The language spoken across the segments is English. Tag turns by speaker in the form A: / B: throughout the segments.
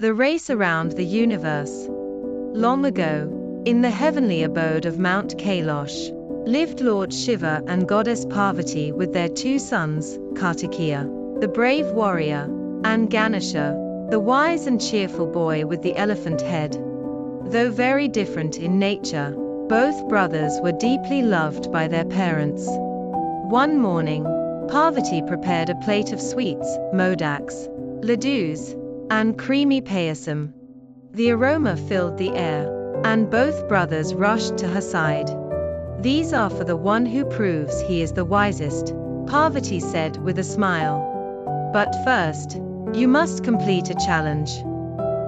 A: The race around the universe. Long ago, in the heavenly abode of Mount Kailash, lived Lord Shiva and goddess Parvati with their two sons, Kartikeya, the brave warrior, and Ganesha, the wise and cheerful boy with the elephant head. Though very different in nature, both brothers were deeply loved by their parents. One morning, Parvati prepared a plate of sweets, modaks, laddus, and creamy payasam. The aroma filled the air, and both brothers rushed to her side. "These are for the one who proves he is the wisest," Parvati said with a smile. "But first, you must complete a challenge."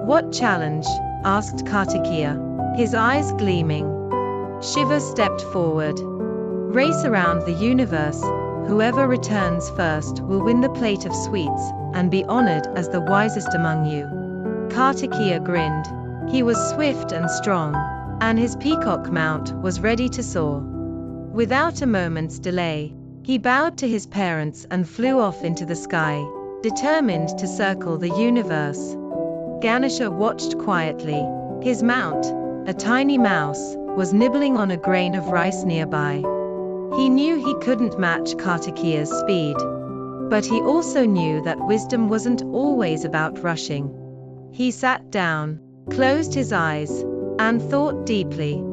A: "What challenge?" asked Kartikeya, his eyes gleaming. Shiva stepped forward. "Race around the universe. Whoever returns first will win the plate of sweets and be honored as the wisest among you." Kartikeya grinned. He was swift and strong, and his peacock mount was ready to soar. Without a moment's delay, he bowed to his parents and flew off into the sky, determined to circle the universe. Ganesha watched quietly. His mount, a tiny mouse, was nibbling on a grain of rice nearby. He knew he couldn't match Kartikeya's speed. But he also knew that wisdom wasn't always about rushing. He sat down, closed his eyes, and thought deeply.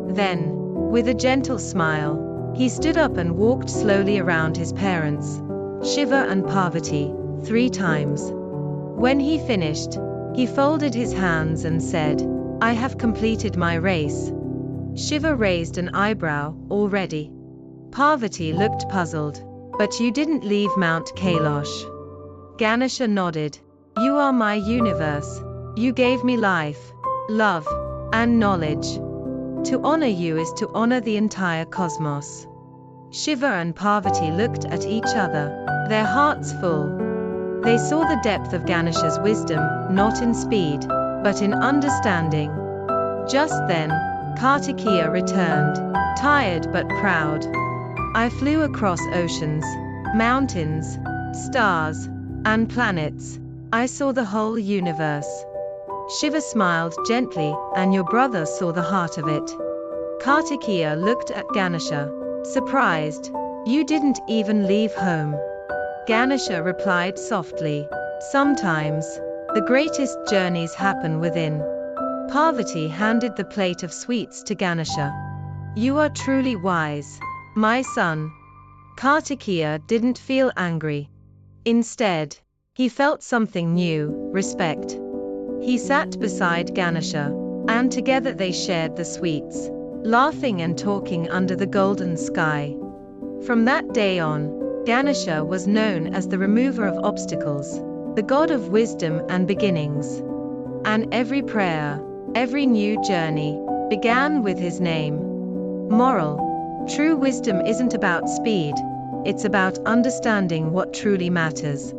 A: Then, with a gentle smile, he stood up and walked slowly around his parents, Shiva and Parvati, 3 times. When he finished, he folded his hands and said, "I have completed my race." Shiva raised an eyebrow. "Already?" Parvati looked puzzled. "But you didn't leave Mount Kailash." Ganesha nodded. "You are my universe. You gave me life, love, and knowledge. To honor you is to honor the entire cosmos." Shiva and Parvati looked at each other, their hearts full. They saw the depth of Ganesha's wisdom, not in speed, but in understanding. Just then, Kartikeya returned, tired but proud. "I flew across oceans, mountains, stars, and planets. I saw the whole universe." Shiva smiled gently, "And your brother saw the heart of it." Kartikeya looked at Ganesha, surprised. "You didn't even leave home." Ganesha replied softly, "Sometimes, the greatest journeys happen within." Parvati handed the plate of sweets to Ganesha. "You are truly wise, my son." Kartikeya didn't feel angry. Instead, he felt something new, respect. He sat beside Ganesha, and together they shared the sweets, laughing and talking under the golden sky. From that day on, Ganesha was known as the remover of obstacles, the god of wisdom and beginnings. And every prayer, every new journey, began with his name. Moral: true wisdom isn't about speed, it's about understanding what truly matters.